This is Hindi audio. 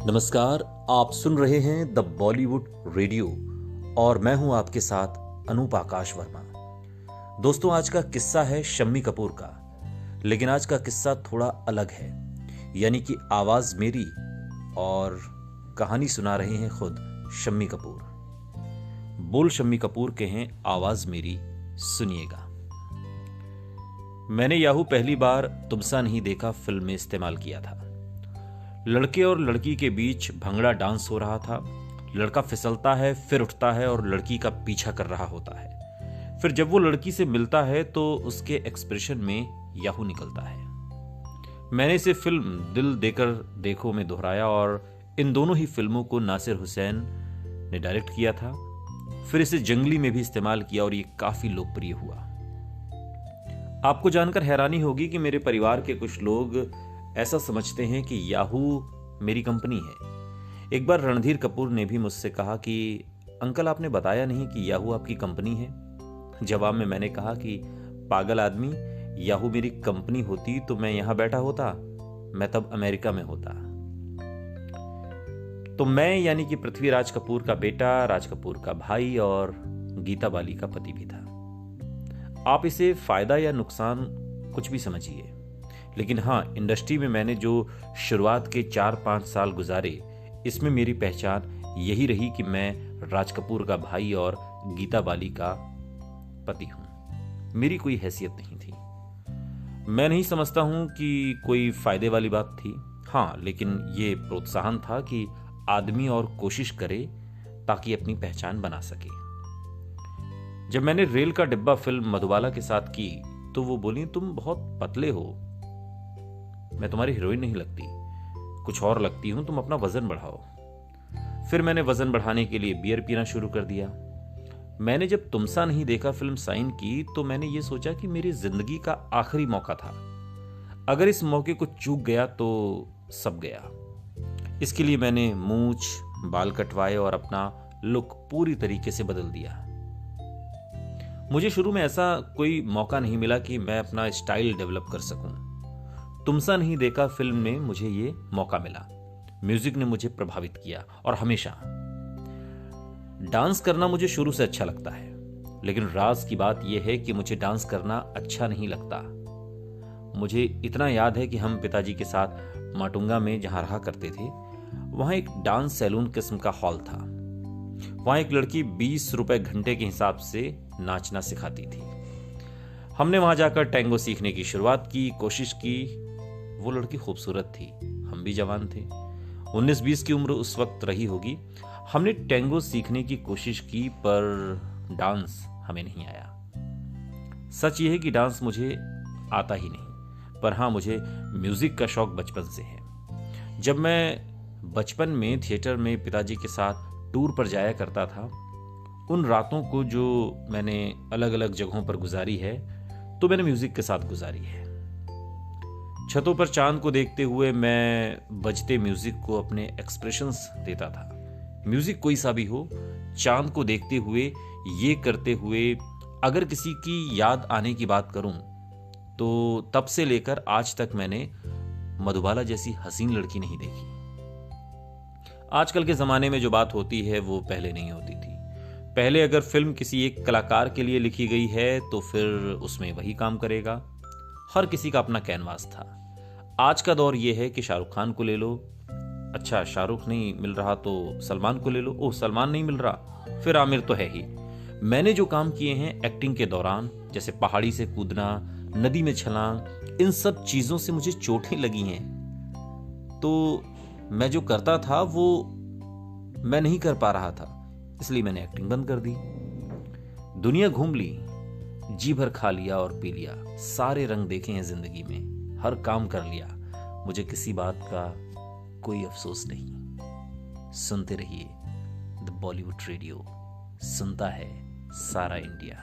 नमस्कार, आप सुन रहे हैं द बॉलीवुड रेडियो और मैं हूं आपके साथ अनूप आकाश वर्मा। दोस्तों, आज का किस्सा है शम्मी कपूर का, लेकिन आज का किस्सा थोड़ा अलग है। यानी कि आवाज मेरी और कहानी सुना रहे हैं खुद शम्मी कपूर। बोल शम्मी कपूर के हैं, आवाज मेरी, सुनिएगा। मैंने याहू पहली बार तुमसा नहीं देखा फिल्म में इस्तेमाल किया था। लड़के और लड़की के बीच भंगड़ा डांस हो रहा था। लड़का फिसलता है, फिर उठता है और लड़की का पीछा कर रहा होता है। फिर जब वो लड़की से मिलता है तो उसके एक्सप्रेशन में याहू निकलता है। मैंने इसे फिल्म दिल देकर देखो में दोहराया और इन दोनों ही फिल्मों को नासिर हुसैन ने डायरेक्ट किया था। फिर इसे जंगली में भी इस्तेमाल किया और ये काफी लोकप्रिय हुआ। आपको जानकर हैरानी होगी कि मेरे परिवार के कुछ लोग ऐसा समझते हैं कि याहू मेरी कंपनी है। एक बार रणधीर कपूर ने भी मुझसे कहा कि अंकल, आपने बताया नहीं कि याहू आपकी कंपनी है। जवाब में मैंने कहा कि पागल आदमी, याहू मेरी कंपनी होती तो मैं यहां बैठा होता, मैं तब अमेरिका में होता। तो मैं यानी कि पृथ्वीराज कपूर का बेटा, राज कपूर का भाई और गीता बाली का पति भी था। आप इसे फायदा या नुकसान कुछ भी समझिए, लेकिन हाँ, इंडस्ट्री में मैंने जो शुरुआत के 4-5 साल गुजारे, इसमें मेरी पहचान यही रही कि मैं राज कपूर का भाई और गीता बाली का पति हूं। मेरी कोई हैसियत नहीं थी। मैं नहीं समझता हूं कि कोई फायदे वाली बात थी। हाँ, लेकिन ये प्रोत्साहन था कि आदमी और कोशिश करे ताकि अपनी पहचान बना सके। जब मैंने रेल का डिब्बा फिल्म मधुबाला के साथ की तो वो बोली, तुम बहुत पतले हो, मैं तुम्हारी हीरोइन नहीं लगती, कुछ और लगती हूं, तुम अपना वजन बढ़ाओ। फिर मैंने वजन बढ़ाने के लिए बियर पीना शुरू कर दिया। मैंने जब तुमसा नहीं देखा फिल्म साइन की तो मैंने ये सोचा कि मेरी जिंदगी का आखिरी मौका था। अगर इस मौके को चूक गया तो सब गया। इसके लिए मैंने मूंछ, बाल कटवाए और अपना लुक पूरी तरीके से बदल दिया। मुझे शुरू में ऐसा कोई मौका नहीं मिला कि मैं अपना स्टाइल डेवलप कर सकूं। तुमसा नहीं देखा फिल्म में मुझे ये मौका मिला। म्यूजिक ने मुझे प्रभावित किया और हमेशा। डांस करना मुझे शुरू से अच्छा लगता है, लेकिन राज की बात यह है कि मुझे डांस करना अच्छा नहीं लगता। मुझे इतना याद है कि हम पिताजी के साथ माटुंगा में जहां रहा करते थे, वहां एक डांस सैलून किस्म का हॉल था। वहां एक लड़की 20 रुपए घंटे के हिसाब से नाचना सिखाती थी। हमने वहां जाकर टैंगो सीखने की शुरुआत की, कोशिश की। वो लड़की खूबसूरत थी, हम भी जवान थे। 19-20 की उम्र उस वक्त रही होगी। हमने टैंगो सीखने की कोशिश की, पर डांस हमें नहीं आया। सच ये है कि डांस मुझे आता ही नहीं, पर हाँ, मुझे म्यूजिक का शौक बचपन से है। जब मैं बचपन में थिएटर में पिताजी के साथ टूर पर जाया करता था, उन रातों को जो मैंने अलग अलग जगहों पर गुजारी है, तो मैंने म्यूजिक के साथ गुजारी है। छतों पर चांद को देखते हुए मैं बजते म्यूजिक को अपने एक्सप्रेशंस देता था। म्यूजिक कोई सा भी हो, चांद को देखते हुए, ये करते हुए अगर किसी की याद आने की बात करूं तो तब से लेकर आज तक मैंने मधुबाला जैसी हसीन लड़की नहीं देखी। आजकल के जमाने में जो बात होती है वो पहले नहीं होती थी। पहले अगर फिल्म किसी एक कलाकार के लिए लिखी गई है तो फिर उसमें वही काम करेगा। हर किसी का अपना कैनवास था। आज का दौर यह है कि शाहरुख खान को ले लो, अच्छा शाहरुख नहीं मिल रहा तो सलमान को ले लो, ओह सलमान नहीं मिल रहा, फिर आमिर तो है ही। मैंने जो काम किए हैं एक्टिंग के दौरान, जैसे पहाड़ी से कूदना, नदी में छलांग, इन सब चीजों से मुझे चोटें लगी हैं। तो मैं जो करता था वो मैं नहीं कर पा रहा था, इसलिए मैंने एक्टिंग बंद कर दी। दुनिया घूम ली, जी भर खा लिया और पी लिया, सारे रंग देखे हैं जिंदगी में, हर काम कर लिया, मुझे किसी बात का कोई अफसोस नहीं। सुनते रहिए द बॉलीवुड रेडियो, सुनता है सारा इंडिया।